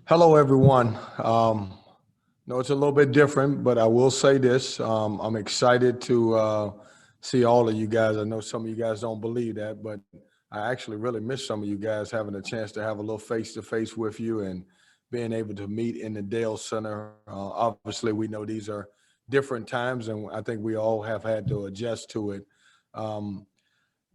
Hello, everyone. No, it's a little bit different, but I will say this. I'm excited to see all of you guys. I know some of you guys don't believe that, but I actually really miss some of you guys having a chance to have a little face-to-face with you and being able to meet in the Dale Center. Obviously, we know these are different times, and I think we all have had to adjust to it. Um,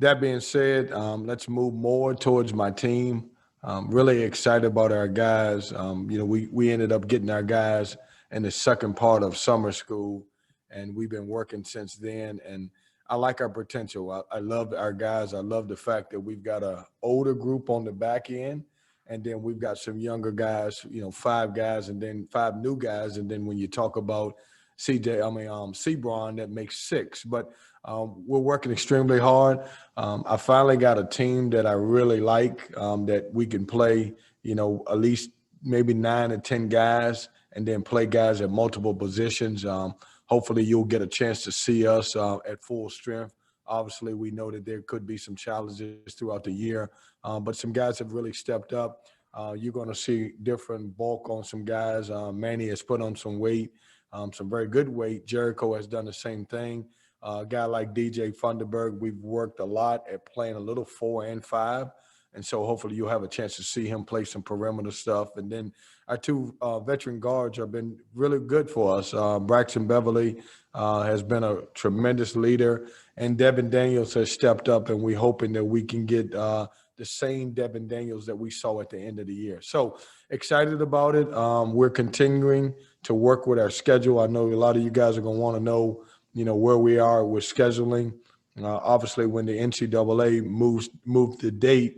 that being said, let's move more towards my team. Really excited about our guys. We ended up getting our guys in the second part of summer school, and we've been working since then. And I like our potential. I love our guys. I love the fact that we've got a older group on the back end, and then we've got some younger guys. Five guys, and then five new guys. And then when you talk about Sebron, that makes six. But we're working extremely hard. I finally got a team that I really like that we can play, at least maybe 9 or 10 guys and then play guys at multiple positions. Hopefully you'll get a chance to see us at full strength. Obviously, we know that there could be some challenges throughout the year, but some guys have really stepped up. You're going to see different bulk on some guys. Manny has put on some weight, some very good weight. Jericho has done the same thing. A guy like DJ Funderburg, we've worked a lot at playing a little 4 and 5. And so hopefully you'll have a chance to see him play some perimeter stuff. And then our two veteran guards have been really good for us. Braxton Beverly has been a tremendous leader, and Devin Daniels has stepped up, and we're hoping that we can get the same Devin Daniels that we saw at the end of the year. So excited about it. We're continuing to work with our schedule. I know a lot of you guys are going to want to know, where we are with scheduling. Obviously, when the NCAA moved the date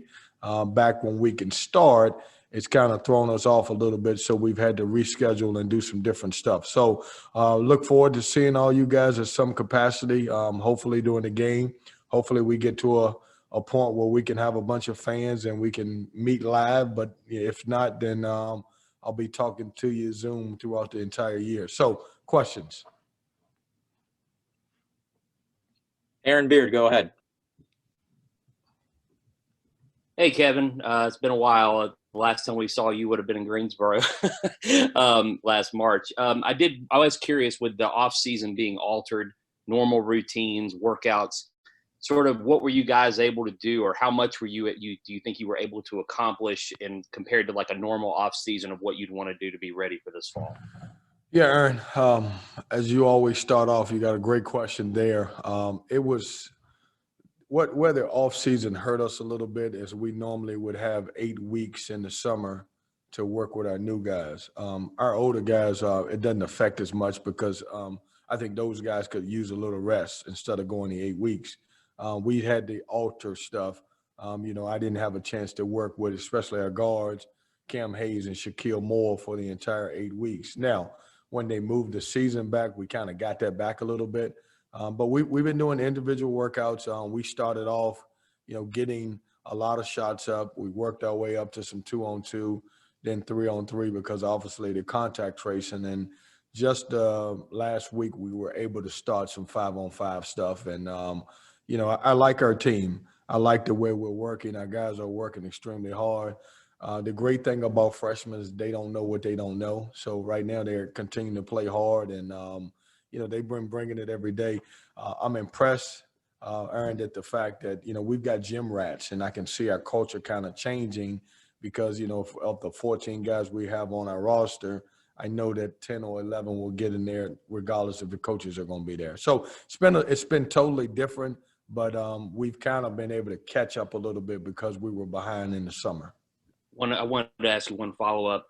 back when we can start, it's kind of thrown us off a little bit. So we've had to reschedule and do some different stuff. So look forward to seeing all you guys at some capacity, hopefully during the game. Hopefully we get to a point where we can have a bunch of fans and we can meet live. But if not, then I'll be talking to you Zoom throughout the entire year. So questions? Aaron Beard, go ahead. Hey, Kevin. It's been a while. The last time we saw you would have been in Greensboro last March. I was curious, with the off season being altered, normal routines, workouts, sort of what were you guys able to do, or how much do you think you were able to accomplish in compared to like a normal off season of what you'd want to do to be ready for this fall? Yeah, Aaron, as you always start off, you got a great question there. It was where the off season hurt us a little bit is we normally would have 8 weeks in the summer to work with our new guys. Our older guys, it doesn't affect as much because I think those guys could use a little rest instead of going the 8 weeks. We had to alter stuff. I didn't have a chance to work with, especially our guards, Cam Hayes and Shaquille Moore, for the entire 8 weeks. Now, when they moved the season back, we kind of got that back a little bit. But we've been doing individual workouts. We started off, getting a lot of shots up. We worked our way up to some 2-on-2, then 3-on-3 because obviously the contact tracing. And just last week we were able to start some 5-on-5 stuff. And, I like our team. I like the way we're working. Our guys are working extremely hard. The great thing about freshmen is they don't know what they don't know. So right now they're continuing to play hard, and they've been bringing it every day. I'm impressed, Aaron, at the fact that we've got gym rats, and I can see our culture kind of changing because of the 14 guys we have on our roster. I know that 10 or 11 will get in there regardless if the coaches are going to be there. So it's been totally different, but we've kind of been able to catch up a little bit because we were behind in the summer. I wanted to ask you one follow-up.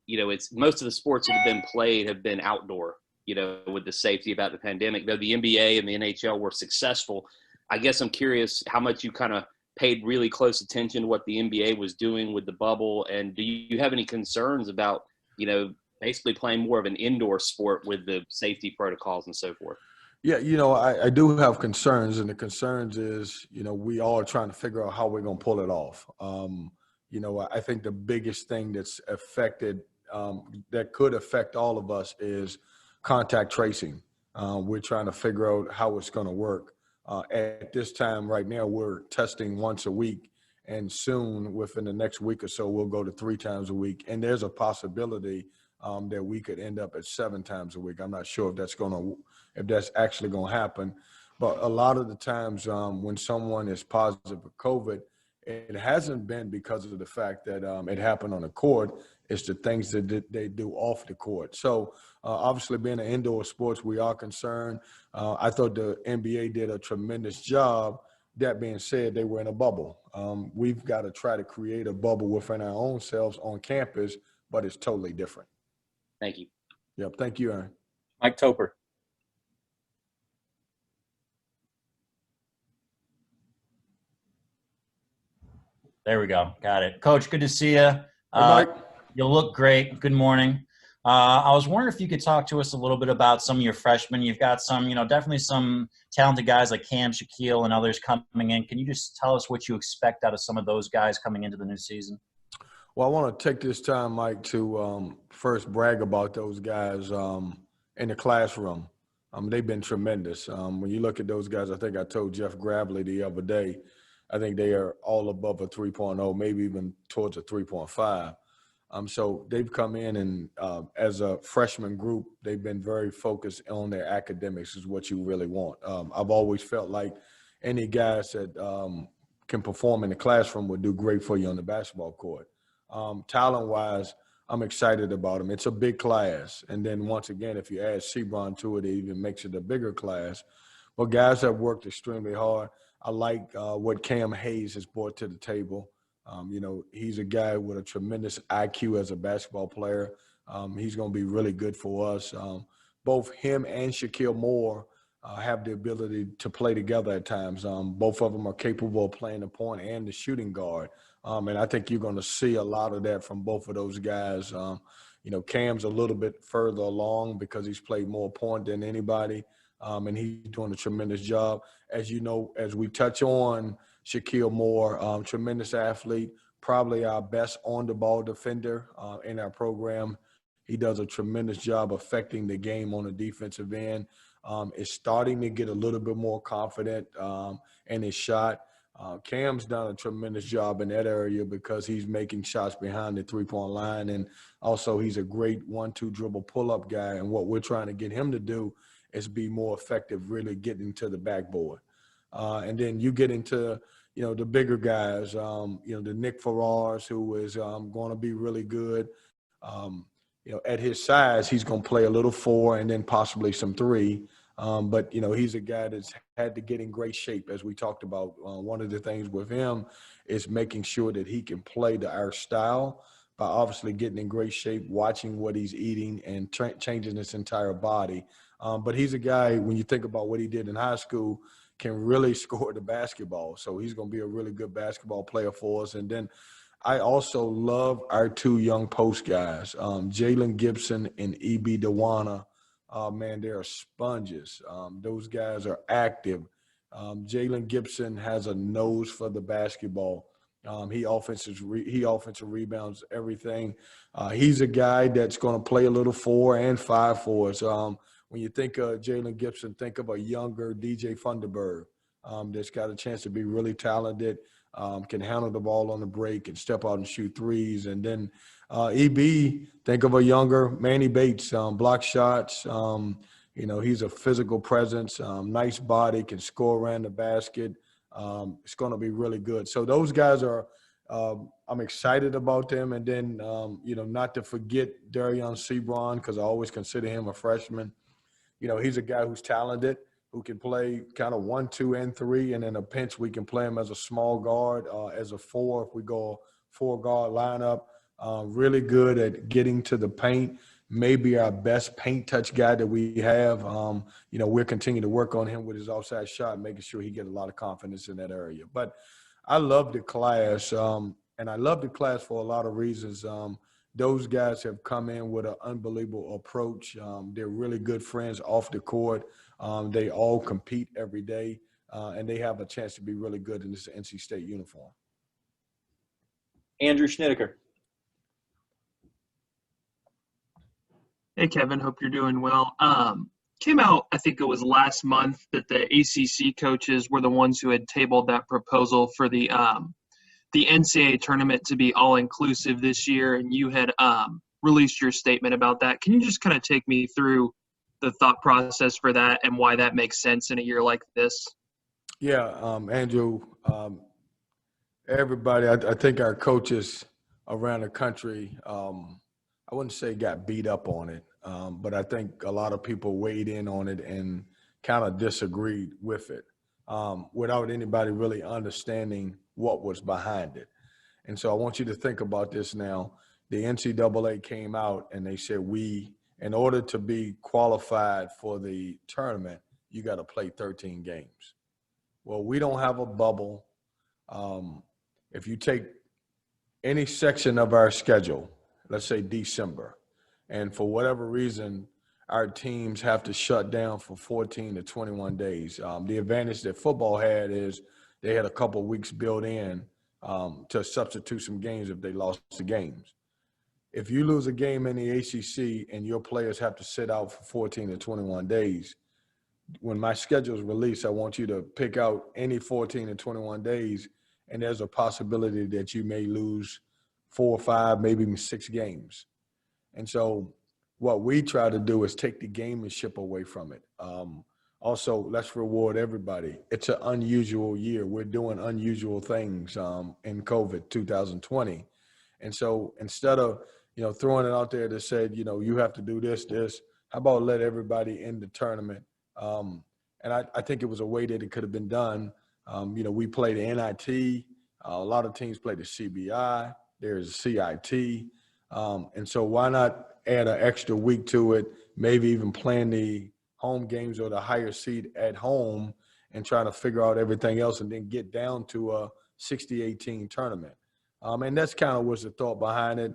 It's most of the sports that have been played have been outdoor, with the safety about the pandemic. Though the NBA and the NHL were successful, I guess I'm curious how much you kind of paid really close attention to what the NBA was doing with the bubble, and do you have any concerns about, basically playing more of an indoor sport with the safety protocols and so forth? Yeah, I do have concerns, and the concerns is, we all are trying to figure out how we're going to pull it off. I think the biggest thing that's affected, that could affect all of us is contact tracing. We're trying to figure out how it's going to work. At this time right now, we're testing once a week, and soon, within the next week or so, we'll go to 3 times a week. And there's a possibility that we could end up at 7 times a week. I'm not sure if that's actually going to happen. But a lot of the times when someone is positive for COVID, it hasn't been because of the fact that it happened on the court. It's the things that they do off the court. So obviously being an indoor sports, we are concerned. I thought the NBA did a tremendous job. That being said, they were in a bubble. We've got to try to create a bubble within our own selves on campus, but it's totally different. Thank you. Yep. Thank you, Aaron. Mike Toper. There we go. Got it. Coach, good to see you. Hey, Mike. You look great. Good morning. I was wondering if you could talk to us a little bit about some of your freshmen. You've got some, definitely some talented guys like Cam, Shaquille, and others coming in. Can you just tell us what you expect out of some of those guys coming into the new season? Well, I want to take this time, Mike, to first brag about those guys in the classroom. They've been tremendous. When you look at those guys, I think I told Jeff Gravely the other day, I think they are all above a 3.0, maybe even towards a 3.5. So they've come in and as a freshman group, they've been very focused on their academics is what you really want. I've always felt like any guys that can perform in the classroom would do great for you on the basketball court. Talent-wise, I'm excited about them. It's a big class. And then once again, if you add Sebron to it, it even makes it a bigger class. But guys have worked extremely hard. I like what Cam Hayes has brought to the table. He's a guy with a tremendous IQ as a basketball player. He's going to be really good for us. Both him and Shaquille Moore have the ability to play together at times. Both of them are capable of playing the point and the shooting guard. And I think you're going to see a lot of that from both of those guys. Cam's a little bit further along because he's played more point than anybody. And he's doing a tremendous job. As you know, as we touch on Shaquille Moore, tremendous athlete, probably our best on-the-ball defender in our program. He does a tremendous job affecting the game on the defensive end. Is starting to get a little bit more confident in his shot. Cam's done a tremendous job in that area because he's making shots behind the three-point line, and also he's a great 1-2 dribble pull-up guy. And what we're trying to get him to do is be more effective, really getting to the backboard. And then you get into, the bigger guys, the Nick Farrars, who is going to be really good. At his size, he's going to play a little 4 and then possibly some 3. But he's a guy that's had to get in great shape, as we talked about. One of the things with him is making sure that he can play to our style by obviously getting in great shape, watching what he's eating, and changing his entire body. But he's a guy, when you think about what he did in high school, can really score the basketball. So he's going to be a really good basketball player for us. And then I also love our 2 young post guys, Jalen Gibson and E.B. Dewana. Man, they are sponges. Those guys are active. Jalen Gibson has a nose for the basketball. He offensive rebounds everything. He's a guy that's going to play a little 4 and 5 for us. When you think of Jalen Gibson, think of a younger DJ Funderburg that's got a chance to be really talented, can handle the ball on the break and step out and shoot threes. And then EB, think of a younger Manny Bates, block shots. He's a physical presence, nice body, can score around the basket. It's going to be really good. So those guys are I'm excited about them. And then, not to forget Darion Sebron, because I always consider him a freshman. He's a guy who's talented, who can play kind of 1, 2, and 3. And in a pinch, we can play him as a small guard, as a 4 if we go 4-guard lineup. Really good at getting to the paint. Maybe our best paint touch guy that we have. We'll continue to work on him with his offside shot, making sure he gets a lot of confidence in that area. But I love the class, and I love the class for a lot of reasons. Those guys have come in with an unbelievable approach. They're really good friends off the court. They all compete every day, and they have a chance to be really good in this NC State uniform. Andrew Schnittker. Hey, Kevin. Hope you're doing well. Came out, I think it was last month, that the ACC coaches were the ones who had tabled that proposal for the the NCAA tournament to be all-inclusive this year, and you had released your statement about that. Can you just kind of take me through the thought process for that and why that makes sense in a year like this? Yeah, Andrew, everybody, I think our coaches around the country, I wouldn't say got beat up on it, but I think a lot of people weighed in on it and kind of disagreed with it without anybody really understanding what was behind it. And so I want you to think about this now. The NCAA came out and they said, in order to be qualified for the tournament, you got to play 13 games. Well, we don't have a bubble. If you take any section of our schedule, let's say December, and for whatever reason, our teams have to shut down for 14 to 21 days. The advantage that football had is they had a couple of weeks built in to substitute some games if they lost the games. If you lose a game in the ACC and your players have to sit out for 14 to 21 days, when my schedule is released, I want you to pick out any 14 to 21 days, and there's a possibility that you may lose 4 or 5, maybe even 6 games. And so what we try to do is take the gamemanship away from it. Also, let's reward everybody. It's an unusual year. We're doing unusual things in COVID 2020. And so instead of, throwing it out there that said, you have to do this, how about let everybody in the tournament? And I think it was a way that it could have been done. We played the NIT. A lot of teams play the CBI. There's CIT. And so why not add an extra week to it, maybe even playing the home games or the higher seed at home and try to figure out everything else and then get down to a 60-18 tournament. And that's kind of what's the thought behind it.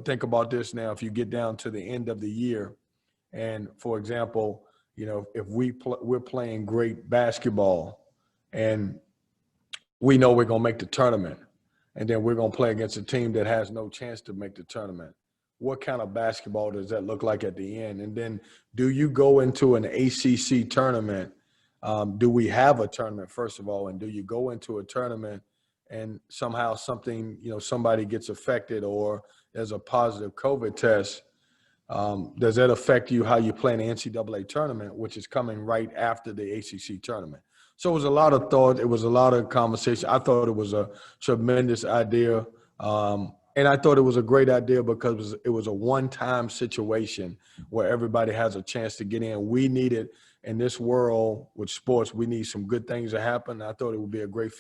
Think about this now. If you get down to the end of the year and, for example, if we're playing great basketball and we know we're going to make the tournament, and then we're going to play against a team that has no chance to make the tournament, what kind of basketball does that look like at the end? And then do you go into an ACC tournament? Do we have a tournament, first of all? And do you go into a tournament and somehow somebody gets affected or there's a positive COVID test? Does that affect you how you play in the NCAA tournament, which is coming right after the ACC tournament? So it was a lot of thought. It was a lot of conversation. I thought it was a tremendous idea. And I thought it was a great idea because it was a one-time situation where everybody has a chance to get in. We needed, in this world with sports, we need some good things to happen. I thought it would be a great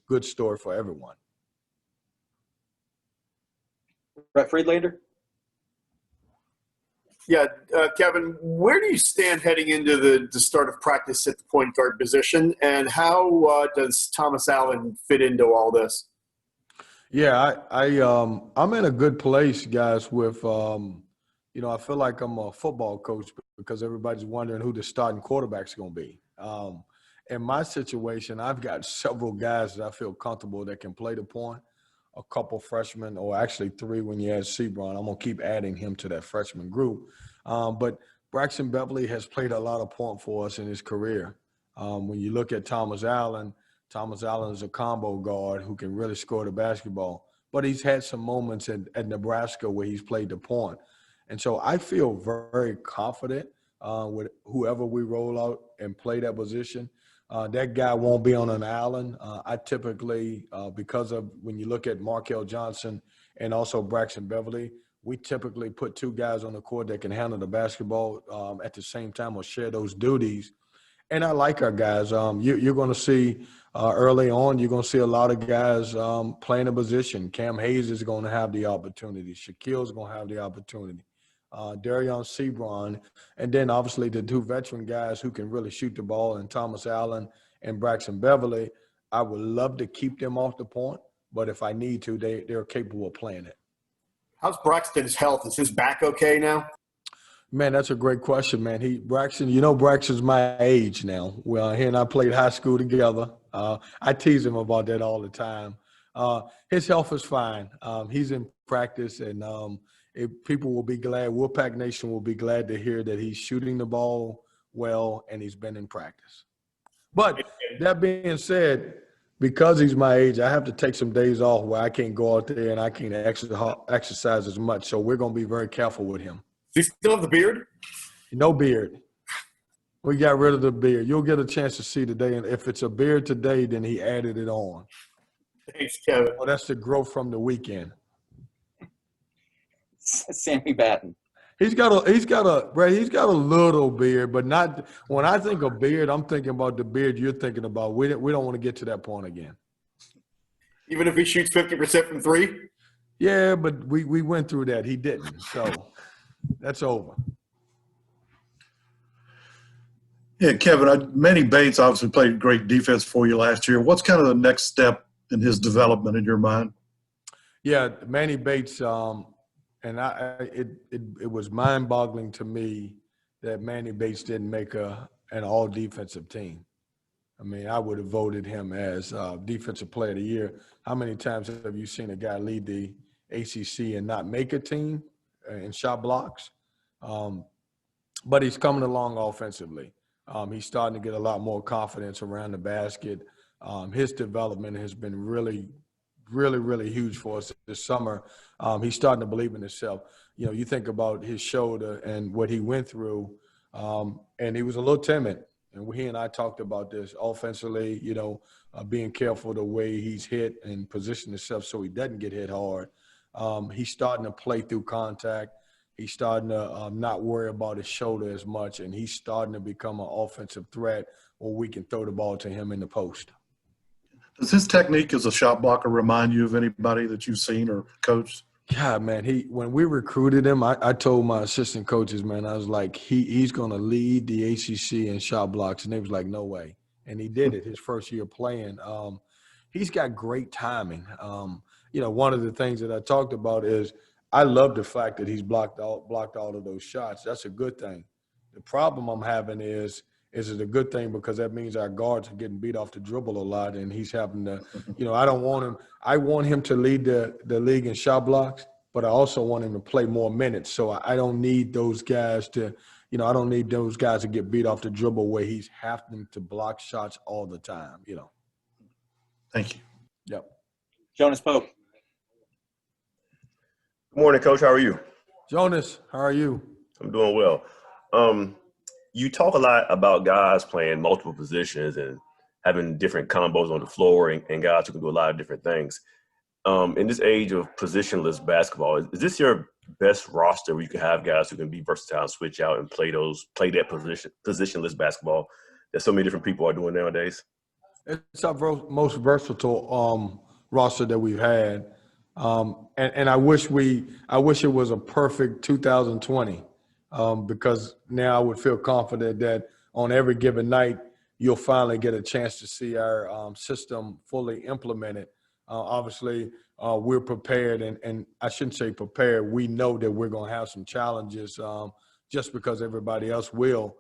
good story for everyone. Brett Friedlander? Yeah, Kevin, where do you stand heading into the start of practice at the point guard position, and how does Thomas Allen fit into all this? Yeah, I'm in a good place, guys, with, I feel like I'm a football coach because everybody's wondering who the starting quarterback's going to be. In my situation, I've got several guys that I feel comfortable that can play the point, a couple freshmen, or actually 3 when you add Sebron. I'm going to keep adding him to that freshman group. But Braxton Beverly has played a lot of point for us in his career. When you look at Thomas Allen is a combo guard who can really score the basketball. But he's had some moments at Nebraska where he's played the point. And so I feel very confident with whoever we roll out and play that position. That guy won't be on an island. I typically, because of when you look at Markel Johnson and also Braxton Beverly, we typically put 2 guys on the court that can handle the basketball at the same time or share those duties. And I like our guys. You're going to see early on, you're going to see a lot of guys playing a position. Cam Hayes is going to have the opportunity. Shaquille's going to have the opportunity. Darion Sebron, and then obviously the 2 veteran guys who can really shoot the ball, and Thomas Allen and Braxton Beverly. I would love to keep them off the point, but if I need to, they're capable of playing it. How's Braxton's health? Is his back okay now? Man, that's a great question, man. Braxton's my age now. Well, he and I played high school together. I tease him about that all the time. His health is fine. He's in practice, and people will be glad, Wolfpack Nation will be glad to hear that he's shooting the ball well and he's been in practice. But that being said, because he's my age, I have to take some days off where I can't go out there and I can't exercise as much. So we're going to be very careful with him. Do you still have the beard? No beard. We got rid of the beard. You'll get a chance to see today. And if it's a beard today, then he added it on. Thanks, Kevin. Well, that's the growth from the weekend. Sammy Batten. He's got a little beard, but not when I think of beard, I'm thinking about the beard you're thinking about. We don't want to get to that point again. Even if he shoots 50% from three? Yeah, but we went through that. He didn't. So that's over. Yeah, Kevin, Manny Bates obviously played great defense for you last year. What's kind of the next step in his development in your mind? Yeah, Manny Bates, and it was mind-boggling to me that Manny Bates didn't make an all-defensive team. I mean, I would have voted him as Defensive Player of the Year. How many times have you seen a guy lead the ACC and not make a team in shot blocks? But he's coming along offensively. He's starting to get a lot more confidence around the basket. His development has been really, really huge for us this summer. He's starting to believe in himself. You know, you think about his shoulder and what he went through, and he was a little timid. And he and I talked about this offensively, you know, being careful the way he's hit and position himself so he doesn't get hit hard. He's starting to play through contact. He's starting to not worry about his shoulder as much, and he's starting to become an offensive threat where we can throw the ball to him in the post. Does his technique as a shot blocker remind you of anybody that you've seen or coached? God, man, when we recruited him, I told my assistant coaches, man, I was like, he's going to lead the ACC in shot blocks, and they was like, no way. And he did it his first year playing. He's got great timing. You know, one of the things that I talked about is I love the fact that he's blocked all of those shots. That's a good thing. The problem I'm having is it a good thing because that means our guards are getting beat off the dribble a lot, and he's having to, you know, I don't want him. I want him to lead the league in shot blocks, but I also want him to play more minutes. So I don't need those guys to, you know, I don't need those guys to get beat off the dribble where he's having to block shots all the time, you know. Thank you. Yep. Jonas Pope. Good morning, Coach. How are you? Jonas, how are you? I'm doing well. You talk a lot about guys playing multiple positions and having different combos on the floor and guys who can do a lot of different things. In this age of positionless basketball, is this your best roster where you can have guys who can be versatile, switch out, and play that positionless basketball that so many different people are doing nowadays? It's our most versatile roster that we've had. And I wish it was a perfect 2020 because now I would feel confident that on every given night you'll finally get a chance to see our system fully implemented. Obviously, we're prepared, and I shouldn't say prepared. We know that we're going to have some challenges just because everybody else will.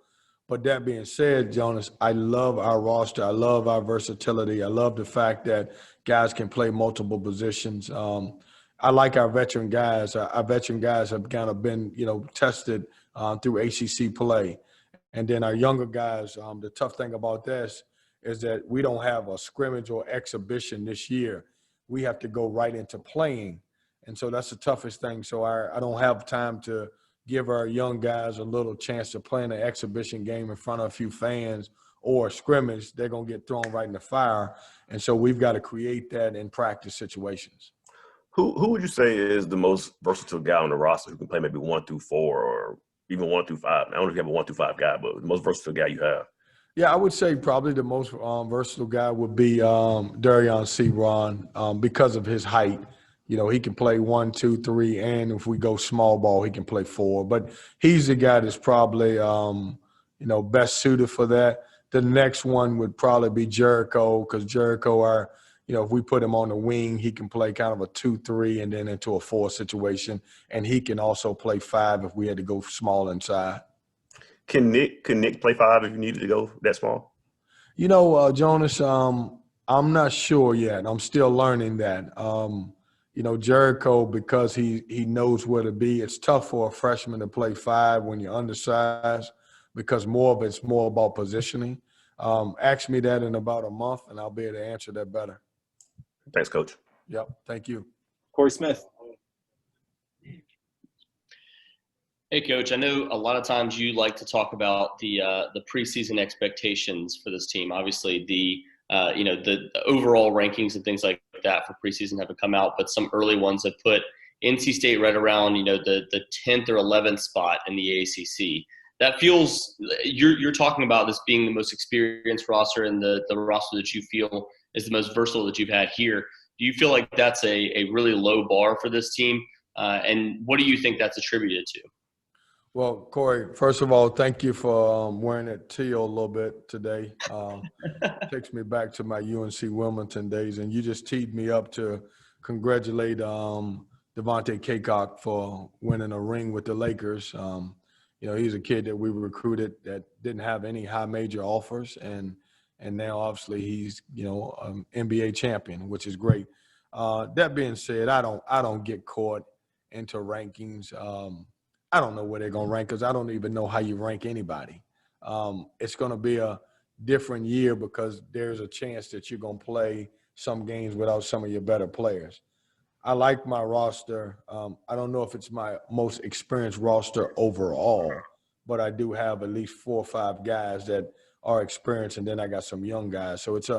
But that being said, Jonas, I love our roster. I love our versatility. I love the fact that guys can play multiple positions. I like our veteran guys. Our veteran guys have kind of been, you know, tested through ACC play. And then our younger guys, the tough thing about this is that we don't have a scrimmage or exhibition this year. We have to go right into playing. And so that's the toughest thing. So I don't have time to give our young guys a little chance to play in an exhibition game in front of a few fans or a scrimmage. They're going to get thrown right in the fire. And so we've got to create that in practice situations. Who would you say is the most versatile guy on the roster who can play maybe 1 through 4 or even 1 through 5? I don't know if you have a 1 through 5 guy, but the most versatile guy you have. Yeah, I would say probably the most versatile guy would be Darion Sebron because of his height. You know, he can play 1, 2, 3, and if we go small ball, he can play 4. But he's the guy that's probably, you know, best suited for that. The next one would probably be Jericho because Jericho, you know, if we put him on the wing, he can play kind of a 2-3 and then into a 4 situation. And he can also play 5 if we had to go small inside. Can Nick play 5 if you needed to go that small? You know, Jonas, I'm not sure yet. I'm still learning that. You know, Jericho, because he knows where to be, it's tough for a freshman to play 5 when you're undersized because more of it's more about positioning. Ask me that in about a month, and I'll be able to answer that better. Thanks, Coach. Yep. Thank you. Corey Smith. Hey, Coach. I know a lot of times you like to talk about the preseason expectations for this team. Obviously, the overall rankings and things like that for preseason haven't come out, but some early ones have put NC State right around the 10th or 11th spot in the ACC. That feels you're talking about this being the most experienced roster and the roster that you feel is the most versatile that you've had here. Do you feel like that's a really low bar for this team? And what do you think that's attributed to? Well, Corey, first of all, thank you for wearing that teal a little bit today. Takes me back to my UNC Wilmington days, and you just teed me up to congratulate Devontae Cacok for winning a ring with the Lakers. He's a kid that we recruited that didn't have any high major offers, and now obviously he's NBA champion, which is great. That being said, I don't get caught into rankings. I don't know where they're going to rank because I don't even know how you rank anybody. It's going to be a different year because there's a chance that you're going to play some games without some of your better players. I like my roster. I don't know if it's my most experienced roster overall, but I do have at least 4 or 5 guys that are experienced, and then I got some young guys. So it's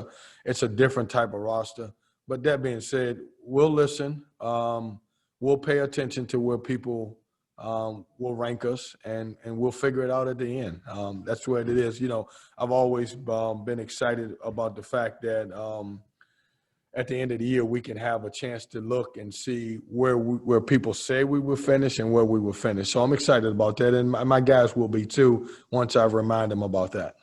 a different type of roster. But that being said, we'll listen. We'll pay attention to where people will rank us, and we'll figure it out at the end. That's what it is. I've always been excited about the fact that at the end of the year we can have a chance to look and see where people say we will finish and where we will finish. So I'm excited about that, and my guys will be too once I remind them about that.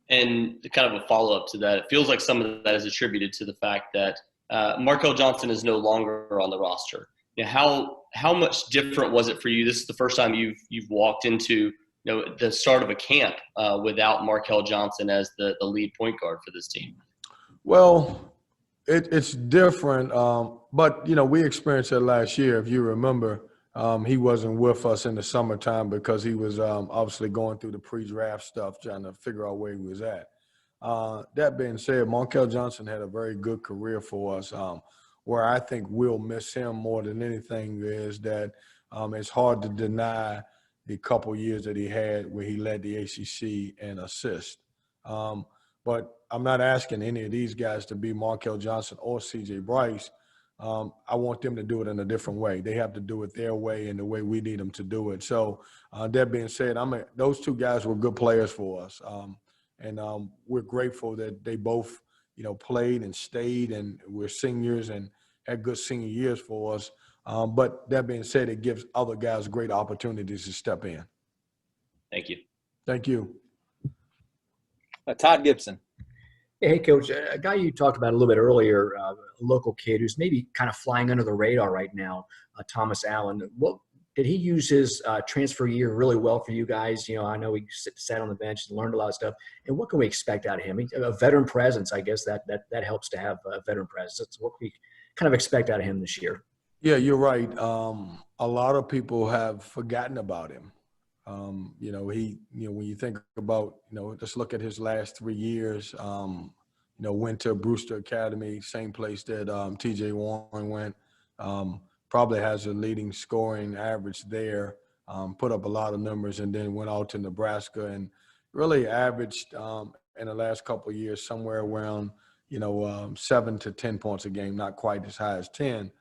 And kind of a follow-up to that, it feels like some of that is attributed to the fact that Markell Johnson is no longer on the roster. How much different was it for you? This is the first time you've walked into the start of a camp without Markell Johnson as the lead point guard for this team. Well, it's different, but we experienced it last year. If you remember, he wasn't with us in the summertime because he was obviously going through the pre-draft stuff, trying to figure out where he was at. That being said, Markell Johnson had a very good career for us. Where I think we'll miss him more than anything is that it's hard to deny the couple years that he had where he led the ACC in assists. But I'm not asking any of these guys to be Markell Johnson or C.J. Bryce. I want them to do it in a different way. They have to do it their way and the way we need them to do it. So that being said, those 2 guys were good players for us. And we're grateful that they both played and stayed, and we're seniors and had good senior years for us. But that being said, it gives other guys great opportunities to step in. Thank you. Thank you. Todd Gibson. Hey, Coach, a guy you talked about a little bit earlier, a local kid who's maybe kind of flying under the radar right now, Thomas Allen. Did he use his transfer year really well for you guys? I know he sat on the bench and learned a lot of stuff. And what can we expect out of him? A veteran presence, I guess that helps to have a veteran presence. That's what we kind of expect out of him this year. Yeah, you're right. A lot of people have forgotten about him. When you think about, just look at his last 3 years, went to Brewster Academy, same place that T.J. Warren went. Probably has a leading scoring average there, put up a lot of numbers, and then went out to Nebraska and really averaged in the last couple of years somewhere around, 7 to 10 points a game, not quite as high as 10.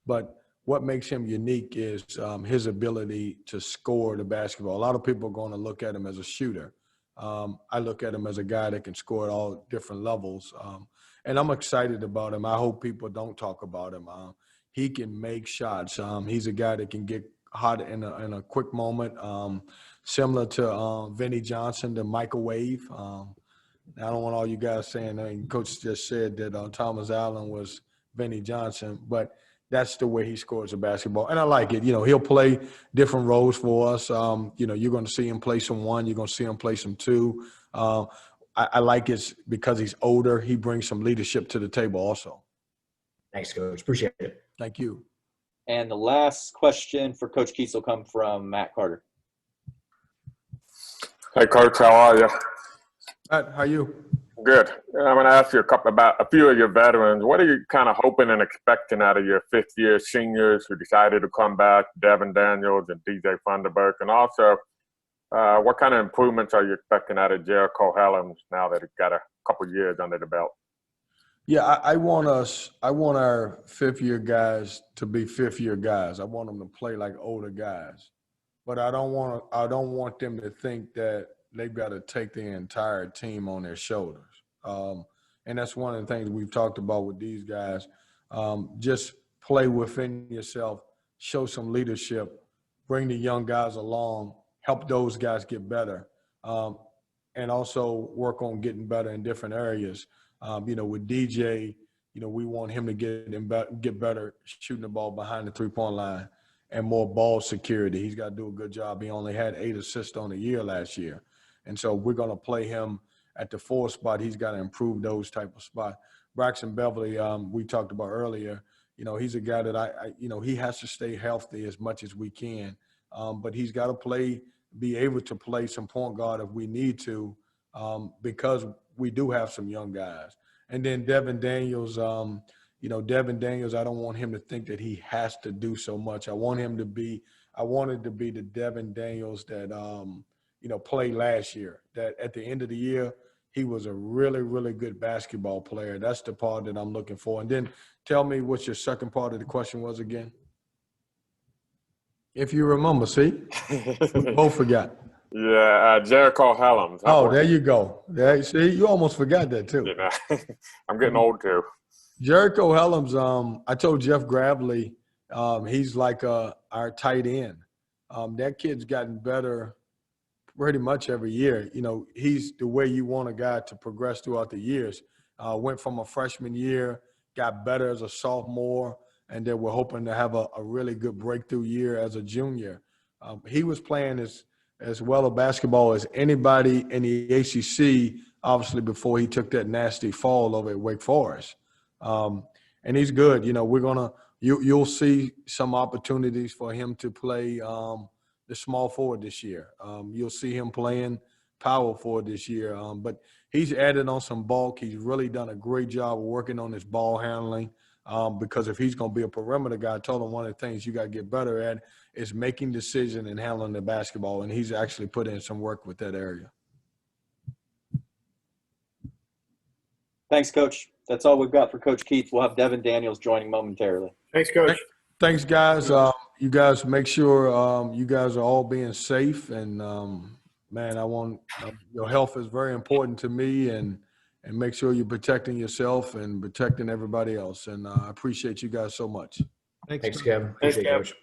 But what makes him unique is his ability to score the basketball. A lot of people are going to look at him as a shooter. I look at him as a guy that can score at all different levels. And I'm excited about him. I hope people don't talk about him. He can make shots. He's a guy that can get hot in a quick moment, similar to Vinnie Johnson, the microwave. I don't want all you guys saying, Coach just said that Thomas Allen was Vinnie Johnson, but that's the way he scores a basketball. And I like it. He'll play different roles for us. You're going to see him play some 1. You're going to see him play some 2. I like it because he's older. He brings some leadership to the table also. Thanks, Coach. Appreciate it. Thank you. And the last question for Coach Keatts will come from Matt Carter. Hey, Coach, how are you? Matt, how you? Good. I'm going to ask you about a few of your veterans. What are you kind of hoping and expecting out of your fifth-year seniors who decided to come back, Devin Daniels and DJ Funderburk? And also, what kind of improvements are you expecting out of Jericho Helms now that he's got a couple years under the belt? Yeah, I want our fifth-year guys to be fifth-year guys. I want them to play like older guys. But I don't want them to think that they've got to take the entire team on their shoulders. And that's one of the things we've talked about with these guys. Just play within yourself, show some leadership, bring the young guys along, help those guys get better, and also work on getting better in different areas. With DJ, we want him to get better shooting the ball behind the three-point line and more ball security. He's got to do a good job. He only had 8 assists on the year last year. And so we're going to play him at the 4 spot. He's got to improve those type of spots. Braxton Beverly, we talked about earlier, he's a guy that he has to stay healthy as much as we can. But he's got to be able to play some point guard if we need to, because we do have some young guys. And then Devin Daniels, Devin Daniels, I don't want him to think that he has to do so much. I wanted to be the Devin Daniels that, played last year, that at the end of the year, he was a really, really good basketball player. That's the part that I'm looking for. And then tell me what your second part of the question was again. If you remember, see? We both forgot. Yeah, Jericho Helms. Oh, there you go. There, see, you almost forgot that too. I'm getting old too. Jericho Helms, I told Jeff Gravely, he's like our tight end. That kid's gotten better pretty much every year. He's the way you want a guy to progress throughout the years. Went from a freshman year, got better as a sophomore, and then we're hoping to have a really good breakthrough year as a junior. He was playing as well a basketball as anybody in the ACC, obviously before he took that nasty fall over at Wake Forest. And he's good. You'll see some opportunities for him to play the small forward this year. You'll see him playing power forward this year. But he's added on some bulk. He's really done a great job of working on his ball handling. Because if he's going to be a perimeter guy, I told him one of the things you got to get better at is making decisions and handling the basketball, and he's actually put in some work with that area. Thanks, Coach. That's all we've got for Coach Keatts. We'll have Devin Daniels joining momentarily. Thanks, Coach. Thanks, guys. You guys make sure you guys are all being safe, and man, your health is very important to me, and make sure you're protecting yourself and protecting everybody else. And I appreciate you guys so much. Thanks, Kevin. Thanks, Appreciate it, Kevin. Coach.